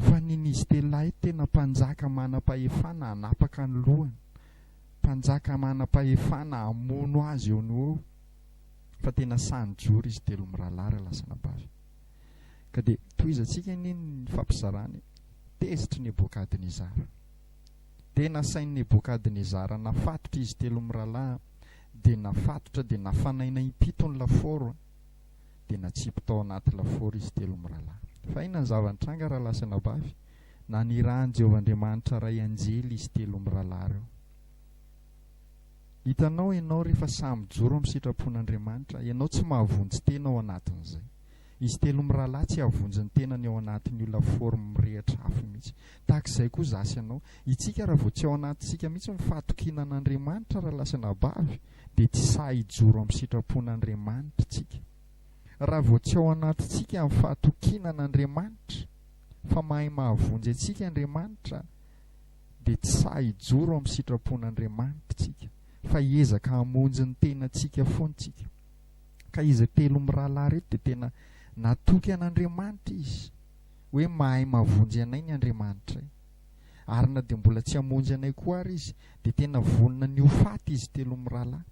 Fa n'izy telahy tena mpanjaka manam-pahefana hanapaka ny lohany, mpanjaka manam-pahefana hamono azy eo no eo. Fa tena sanijoro izy telo mirahalahy raha lasana bavy. Ka dia toizantsika ny fampizarany, tezitra Nebokadnezara. Tena sain'i Nebokadnezara nafatotra izy telo mirahalahy, dia nafatotra dia nafanaina impito ny lafaoro, dia natsipo tao anaty lafaoro izy telo mirahalahy. Fa ina ny zava-nitranga raha lasana vavy, na nirahan'i Jehovah Andriamanitra ray anjely izy telo mirahalahy reo. Hitanao ianao rehefa samy joro amin'ny sitrapon'Andriamanitra, ianao tsy mahavonjy tena ao anatin'izay. Izy telo mirahalahy tsy havonjy ny tenany ao anatin'io lafaoro mirehitra afo mihitsy. Tahak'izay koa zasy ianao, itsika raha vao tsy ao anatintsika mihitsy mifatokiana an'Andriamanitra raha lasana vavy, dia tsy sahy hijoro amin'ny sitrapon'Andriamanitra tsika. Raha vao tsy ao anatintsika amin'ny fahatokiana an'Andriamanitra, fa mahay mahavonjy antsika Andriamanitra, dia tsy sahy hijoro amin'ny sitrapon'Andriamanitra tsika, fa hiezaka hamonjy ny tenantsika foantsika. Ka izy telo mirahalahy reto dia tena natoky an'Andriamanitra izy, hoe mahay mahavonjy anay ny Andriamanitra. Ary na dia mbola tsy hamonjy anay koa ary izy, dia tena vonona ny hofaty izy telo mirahalahy.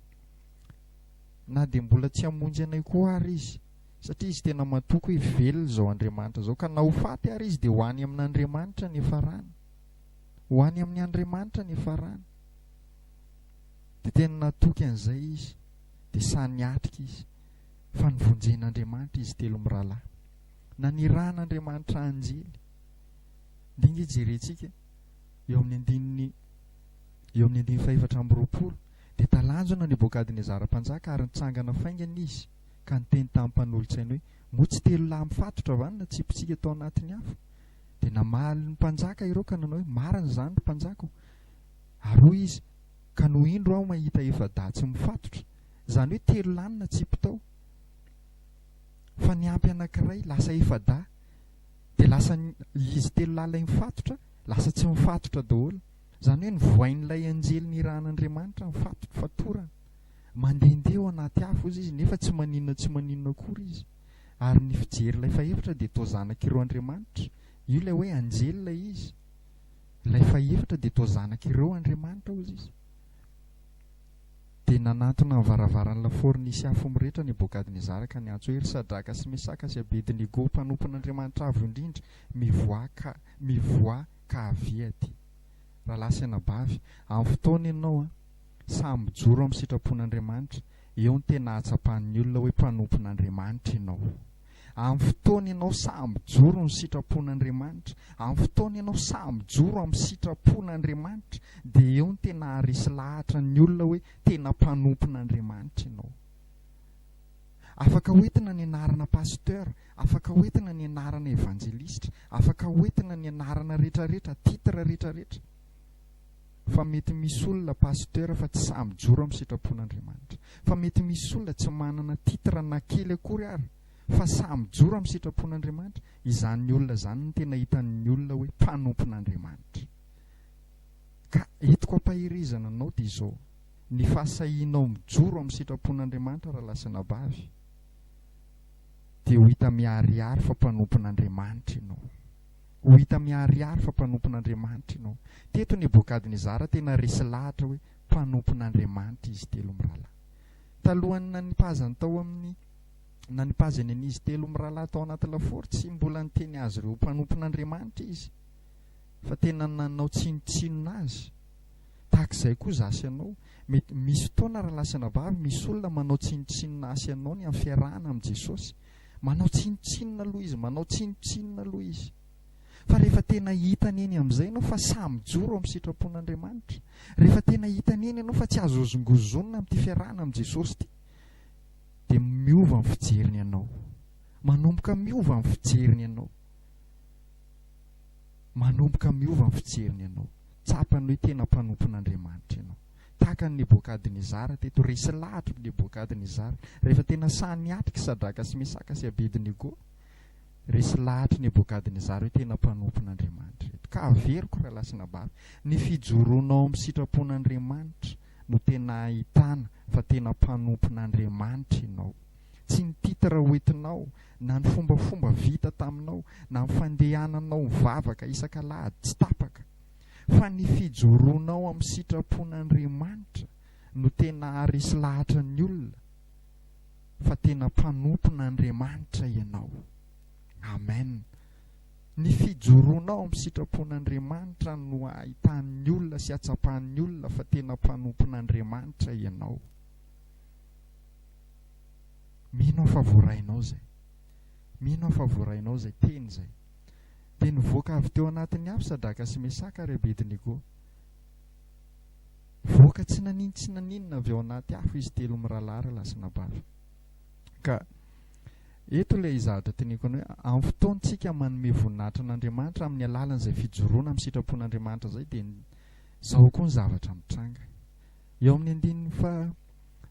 Na dia mbola tsy hamonjy anay koa ary izy, satria izy tena matoky hoe velona izao Andriamanitra izao, ka na hofaty ary izy dia ho any amin'Andriamanitra ny efarany. Ho any amin'ny Andriamanitra ny efarany. Dia tena natoky an'izay izy, dia saniatrika izy, fa nivonjen'Andriamanitra izy telo mirahalahy. Na nirahan'Andriamanitra anjely. Dinga jerentsika eo amin'ny 420 dia talanjona Nebokadnezara mpanjaka ary nitsangana faingana izy, ka niteny tamin'ny mpanolotsainy hoe motsy telo lahy mifatotra va na tsipitsika tao anatin'ny afo. Dia namaly ny mpanjaka ireo ka nanao hoe marina izany ry mpanjako. Ary hoy izy, ka no indro aho mahita efa-datsy mifatotra Izany hoe telo lanina tsipitao. Fa ny ampy anankiray lasa efada, dia lasa izy telo lalay mifatotra, lasa tsy mifatotra daholo. Izany hoe nivoain'ilay anjely ny ran'Andriamanitra mifatotra fatorana. Mandehandeha ao anaty afo izy nefa tsy maninona akory izy. Ary ny fijery ilay fahefatra dia toa zanak'ireo Andriamanitra. Io ilay hoe anjely ilay izy. Ilay fahefatra dia toa zanak'ireo Andriamanitra hozy izy. Dia nanatona ny varavaran'ny lafaoro nisy afo mirehitra Nebokadnezara ka niantso hoe ry Sadraka sy Mesaka sy Abednego, mpanompon'Andriamanitra avo indrindra, mivoa ka avy aty. Rahalahy sy anabavy, amin'ny fotoana ianao samy joro amin'ny sitrapon'Andriamanitra, eo ny tena hatsapahan'ny olona hoe mpanompon'Andriamanitra ianao. Amin'ny fotoana ianao samy joro amin'ny sitrapon'Andriamanitra, amin'ny fotoana ianao samy joro amin'ny sitrapon'Andriamanitra, dia eo ny tena harisy lahatra ny olona hoe tena mpanompon'Andriamanitra ianao. Afaka hoentina ny anarana pasteur, afaka hoentina ny anarana evangelista, afaka hoentina ny anarana rehetrarehetra, titra rehetrarehetra. Fa mety misy olona pasteur fa tsy samy joro amin'ny sitrapon'Andriamanitra. Fa mety misy olona tsy manana titra na kely akory ary, fa samy joro amin'ny sitrapon'Andriamanitra. Izany olona izany no tena hitan'ny olona hoe mpanompon'Andriamanitra. Ka etiko ampahirizana anao dia izao: ny fahasahianao mijoro amin'ny sitrapon'Andriamanitra raha lasana bavy, dia ho hita miharihary fa mpanompon'Andriamanitra ianao. Ho hita miharihary fa mpanompon'Andriamanitra ianao. Teto Nebokadnezara tena resy lahatra hoe mpanompon'Andriamanitra izy telo mirahalahy. Talohany nanipazany tao amin'ny nanipazany an'izy telo mirahalahy tao anaty lafaoro, tsy mbola niteny azy ireo mpanompon'Andriamanitra izy, fa tena nanao tsinotsinona azy. Tahak'izay koa zasy ianao, mety misy fotoana raha lasana vavy, misy olona manao tsinotsinona asy ianao ny amin'ny fiarahana amin'ny Jesosy. Manao tsinotsinona aloha izy, manao tsinotsinona aloha izy. Fa rehefa tena hitany eny amin'izay ianao fa samy joro amin'ny sitrapon'Andriamanitra, rehefa tena hitany eny ianao fa tsy azo ozongozonina amin'ity fiarahana amin'ny Jesosy ity, dia miova amin'ny fijeriny ianao. Manomboka miova amin'ny fijeriny ianao. Manomboka miova amin'ny fijeriny ianao. Tsapany hoe tena mpanompon'Andriamanitra ianao. Tahaka ny Nebokadnezara teto, resy lahatra Nebokadnezara. Rehefa tena sahany atrika Sadraka sy Mesaka sy Abednego, resy lahatra Nebokadnezara hoe tena mpanompon'Andriamanitra eto. Ka averiko raha lasina bavy, ny fijoroanao amin'ny sitrapon'Andriamanitra no tena ahitana fa tena mpanompon'Andriamanitra ianao. Tsy ny titra hoentinao, na ny fombafomba vita taminao, na ny fandehananao mivavaka isan-kalahady tsy tapaka, fa ny fijoroanao amin'ny sitrapon'Andriamanitra no tena harisy lahatra ny olona fa tena mpanompon'Andriamanitra ianao. Amen. Ny fijoroanao amin'ny sitrapon'Andriamanitra no ahitan'ny olona sy hatsapahan'ny olona fa tena mpanompon'Andriamanitra ianao. Mino aho fa voarainao zay. Mino aho fa voarainao zay teny zay. Dia nivoaka avy teo anatiny avy Sadraka sy Mesaka ary Abednego. Voaka tsy naninona avy ao anaty afo izy telo mirahalahy lasina bavy. Ka eto ilay izahatra teniko hoe amin'ny fotoantsika manome voninahitra an'Andriamanitra amin'ny alalan'izay fijoroana amin'ny sitrapon'Andriamanitra zay, dia izao koa ny zavatra mitranga. Eo amin'ny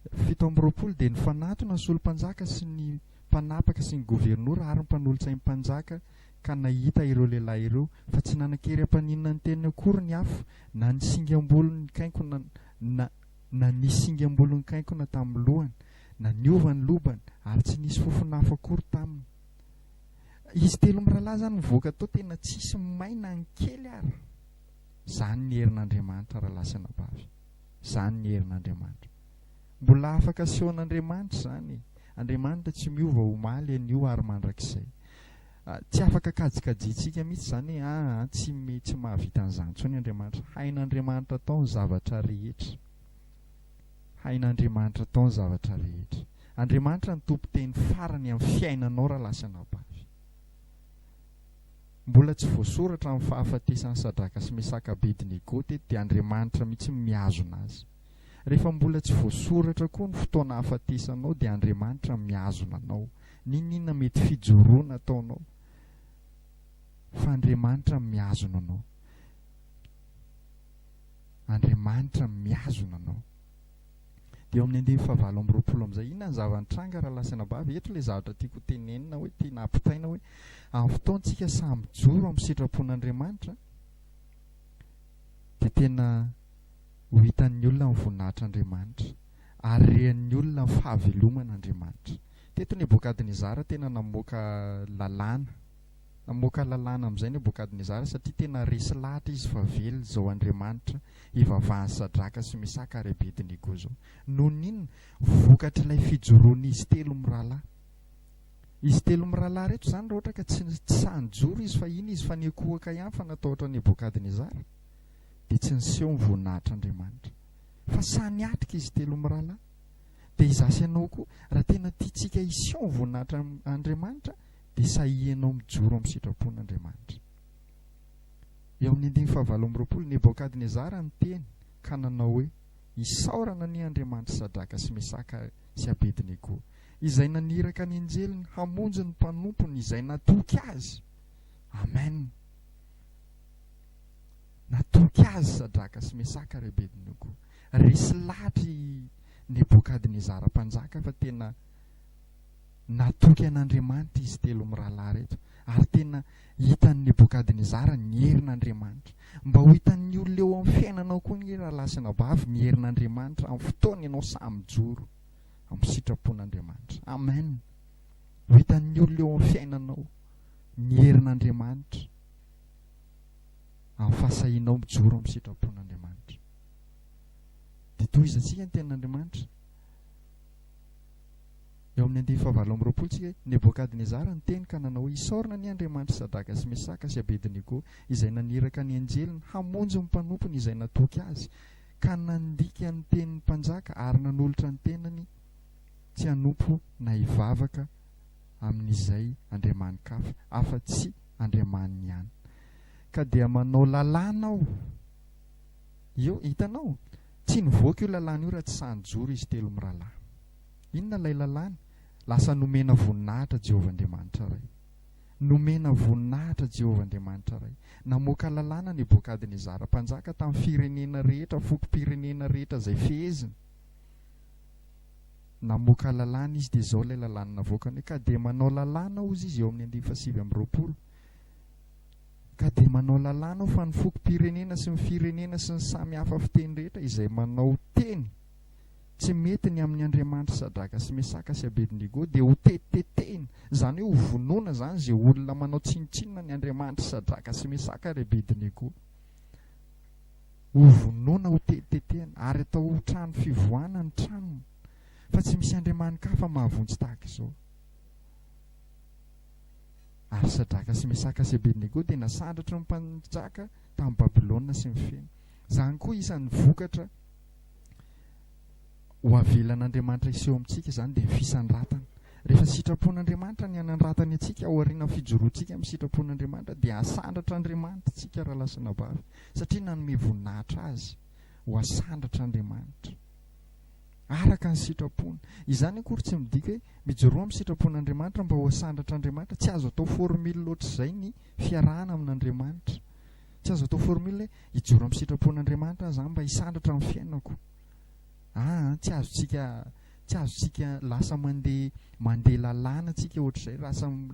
7:20 dia ny fanatona ny solompanjaka sy ny mpanapaka sy ny gobernora ary ny mpanolotsain'ny mpanjaka ka nahita ireo lehilahy ireo, fa tsy nanan-kery hampaninana ny teny akory ny afo, na ny singam-bolon'ny kaikona na ny singam-bolon'ny kaikona tamin'ny lohany, na niova ny lobany, ary tsy nisy fofonafo akory taminy. Izy telo mirahalahy zany mivoaka tao tena tsisy maina ny kely ary. Zany ny herin'Andriamanitra raha lasana bavy. Zany ny herin'Andriamanitra. Mbola afaka asehon'Andriamanitra zany. Andriamanitra tsy miova omaly an'io ary mandrakizay. Tsy afaka kajikajitsika mihitsy zany tsy mahavita an'izany intsony Andriamanitra. Hain'Andriamanitra tao ny zavatra rehetra. Hain'Andriamanitra tao ny zavatra rehetra. Andriamanitra ny tompo-teny farany amin'ny fiainanao raha lasana bavy. Mbola tsy voasoratra amin'ny fahafatesan'ny Sadraka sy Mesaka Abednego teto dia Andriamanitra mihitsy mihazona azy. Rehefa mbola tsy voasoratra koa ny fotoana hafatesanao dia Andriamanitra mihazona anao. Ninona mety fijoroana ataonao, fa Andriamanitra mihazona anao. Andriamanitra mihazona anao. dia eo amin'ny andiny fahavalo amby roapolo amin'izay inona ny zava-nitranga raha lasana bavy eto ilay zavatra tiako tenenina hoe tia nampitaina hoe amin'ny fotoantsika samy joro amin'ny sitrapon'Andriamanitra dia tena ho hitan'ny olona ny voninahitr'Andriamanitra ary rehan'ny olona ny fahaveloman'Andriamanitra. Teto Nebokadnezara tena namoaka lalàna amin'izay Nebokadnezara satria tena resy lahatra izy fa velo zao Andriamanitra ivavahany Sadraka sy Mesaka ary Abednego zao. Noho n'inona vokatra ilay fijoroan'izy telo mirahalahy. Izy telo mirahalahy reto zany raha ohatra ka tsy sanjoro izy fa iny izy fa niekohaka ihany fa natao ohatra Nebokadnezara dia tsy niseho ny voninahitr'Andriamanitra fa saniatrika izy telo mirahalahy. Dia izasy ianao koa raha tena tiantsika hiseho ny voninahitr'Andriamanitra dia sahianao mijoro amin'ny sitrapon'Andriamanitra. Eo amin'ny andiny fahavalo amby roapolo Nebokadnezara ny teny ka nanao hoe isaorana ny Andriamanitra Sadraka sy Mesaka sy Abednego izay naniraka ny anjeliny hamonjy ny mpanompony izay natoky azy. Amen. Natoky azy Sadraka sy Mesaka ary Abednego. Resy lahatry Nebokadnezara mpanjaka fa tena natoky an'Andriamanitra izy telo mirahalahy reto ary tena hitan'ny Nebokadnezara ny herin'Andriamanitra. Mba ho hitan'ny olona eo amin'ny fiainanao koa ny raha lasana bavy ny herin'Andriamanitra amin'ny fotoana ianao samy joro amin'ny sitrapon'Andriamanitra. Amen. Ho hitan'ny olona eo amin'ny fiainanao ny herin'Andriamanitra amin'ny fahasahianao mijoro amin'ny sitrapon'Andriamanitra. Dia tohizatsika ny tenin'Andriamanitra. Eo amin'ny andiny fahavalo amby roapolo tsika Nebokadnezara ny teny ka nanao isaorana ny Andriamanitra Sadraka sy Mesaka sy Abednego izay naniraka ny anjeliny hamonjy ny mpanompony izay natoky azy ka nandika ny tenin'ny mpanjaka ary nanolotra ny tenany tsy hanompo na hivavaka amin'izay andriaman-kafa afa-tsy andriamaniny ihany. Ka dia manao lalàna aho. Io hitanao tsy nivoaka io lalàna io raha tsy sanjoro izy telo mirahalahy. Inona ilay lalàna? Lasa nomena voninahitra Jehovah Andriamanitra iray. Nomena voninahitra Jehovah Andriamanitra iray. Namoaka lalàna Nebokadnezara mpanjaka tamin'ny firenena rehetra, fokom-pirenena rehetra izay feheziny. Namoaka lalàna izy dia izao ilay lalàna navoakany. Ka dia manao lalàna ozy izy eo amin'ny andiny fahasivy amby roapolo. Ka dia manao lalàna fa ny fokom-pirenena sy ny firenena sy ny samy hafa fiteny rehetra izay manao teny tsy mety ny amin'ny Andriamanitra Sadraka sy Mesaka sy Abednego dia ho tetitetehina. Izany hoe ho vonoina zany izay olona manao tsinitsinina ny Andriamanitra Sadraka sy Mesaka ary Abednego. Ho vonoina ho tetitetehina ary atao ho trano fivoahana ny tranony. Fa tsy misy andriaman-kafa mahavonjy tahaka izao. Ary Sadraka sy Mesaka sy Abednego dia nasandratry ny mpanjaka tamin'ny Babilôna sy ny feno. Izany koa isan'ny vokatra ho avelan'Andriamanitra iseho amintsika izany dia fisandrantana. Rehefa sitrapon'Andriamanitra ny anandratany antsika ao aoriana fijoroantsika amin'ny sitrapon'Andriamanitra dia asandatra Andriamanitra tsika raha lasana bavy satria nanome voninahitra azy ho asandatra Andriamanitra araka ny sitrapony. Izany akory tsy midika hoe mijoro amin'ny sitrapon'Andriamanitra mba ho asandatra Andriamanitra. Tsy azo atao formule loatr'izay ny fiarahana amin'Andriamanitra. Tsy azo atao formule hoe hijoro amin'ny sitrapon'Andriamanitra zany mba hisandatra amin'ny fiainako. Tsy azontsika lasa mandeha lalàna tsika ohatr'izay,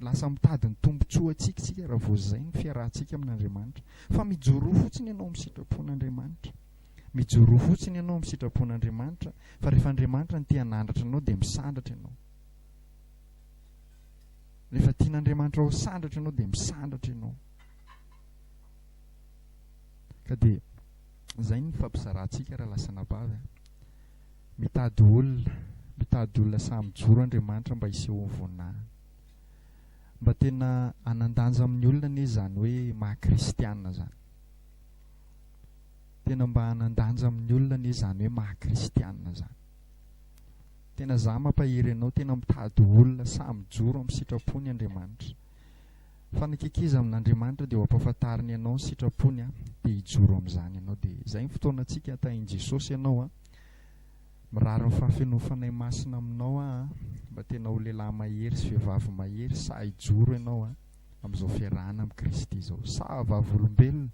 lasa mitady ny tombontsoa atsika tsika raha vao izay ny fiarahantsika amin'Andriamanitra. Fa mijoro fotsiny ianao amin'ny sitrapon'Andriamanitra. Mijoro fotsiny ianao amin'ny sitrapon'Andriamanitra fa rehefa Andriamanitra ny tia hanandratra anao dia misandatra ianao. Rehefa tian'Andriamanitra ho sandatra ianao dia misandatra ianao. Ka dia izay ny fampizarantsika raha lasana bavy. Mitady olona samy joro Andriamanitra mba hiseho ny voninahiny. Mba tena hanandanja amin'ny olona anie izany hoe maha-kristianina zany. Tena mba hanandanja amin'ny olona anie izany hoe maha-kristianina zany. Tena za mampahery anao tena mitady olona samy joro amin'ny sitrapony Andriamanitra. Fanakekeza amin'Andriamanitra dia ho ampahafantariny ianao ny sitrapony dia hijoro amin'izany ianao. Dia izay ny fotoanantsika hatahin'i Jesosy ianao mirary ny fahafenofanay masina aminao mba tena ho lehilahy mahery sy vehivavy mahery sa hijoro ianao amin'izao fiarahana amin'ny Kristy izao. Sa vavolombelona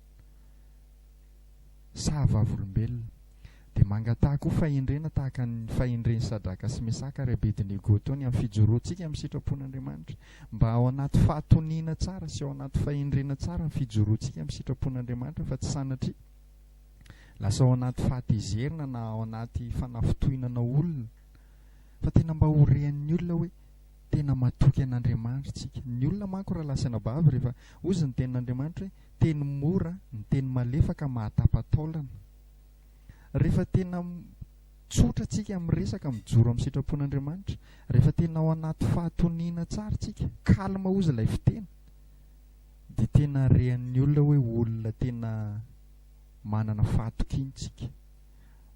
dia mangatahako fahendrena tahaka ny fahendreny Sadraka sy Mesaka ary Abedinego tony amin'ny fijoroantsika amin'ny sitrapon'Andriamanitra, mba ao anaty fahatoniana tsara sy ao anaty fahendrena tsara ny fijoroantsika amin'ny sitrapon'Andriamanitra, fa tsy sanatria lasa ao anaty fahatezerina na ao anaty fanafitohinana olona, fa tena mba horehan'ny olona hoe tena matoky an'Andriamanitra tsika. Ny olona manko raha lasa nabavy rehefa ozy ny tenin'Andriamanitra hoe teny mora, ny teny malefaka mahatapa-taolana. Rehefa tena tsotra tsika amin'ny resaka mijoro amin'ny sitrapon'Andriamanitra, rehefa tena ao anaty fahatoniana tsara tsika, kalma ozy ilay fiteny, dia tena rehan'ny olona hoe olona tena manana fahatokiana tsika,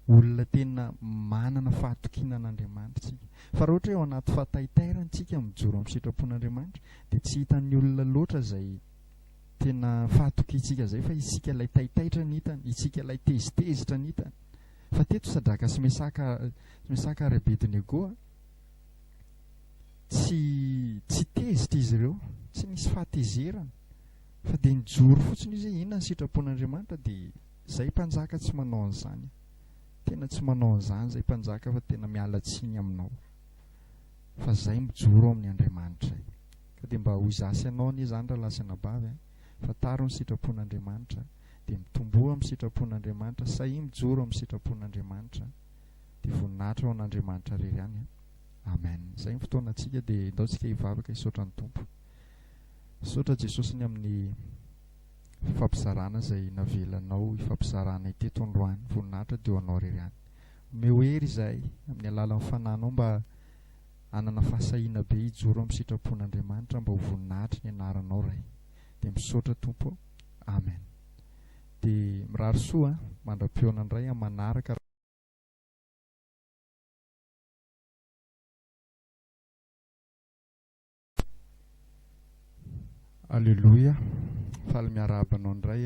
olona tena manana fahatokiana an'Andriamanitra tsika. Fa raha ohatra hoe ao anaty fahataitairana tsika mijoro amin'ny sitrapon'Andriamanitra, dia tsy hitan'ny olona loatra izay tena fahatokiantsika izay, fa isika ilay taitaitra ny hitany, isika ilay tezitezitra ny hitany. Fa teto Sadraka sy Mesaka ary Abedinego tsy tezitra izy ireo, tsy nisy fahatezerana, fa dia nijoro fotsiny izy hoe inona ny sitrapon'Andriamanitra, dia izay mpanjaka tsy manao an'izany, tena tsy manao an'izany izay mpanjaka, fa tena miala tsiny aminao, fa izay mijoro amin'ny Andriamanitra. Ka dia mba ho izasy ianao anie izany raha lasa nabavy, fa taro ny sitrapon'Andriamanitra, dia mitomboa amin'ny sitrapon'Andriamanitra, sahy mijoro amin'ny sitrapon'Andriamanitra, dia voninahitra ao an'Andriamanitra irery ihany. Amen. Izay ny fotoanantsika, dia ndaontsika hivavaka hisaotra ny Tompo. Saotra Jesosy ny amin'ny fampizarana izay navelanao hifampizarana iteto androany, voninahitra dia ho anao irery ihany. Omeo hery izahay amin'ny alalan'ny fananao mba hanana fahasahiana be hijoro amin'ny sitrapon'Andriamanitra, mba ho voninahitra ny anaranao ray. Dia misaotra Tompo. Amen. Dia mirary soa mandram-peona indray amin'ny manaraka. Alleluia. Faly miarabanao indray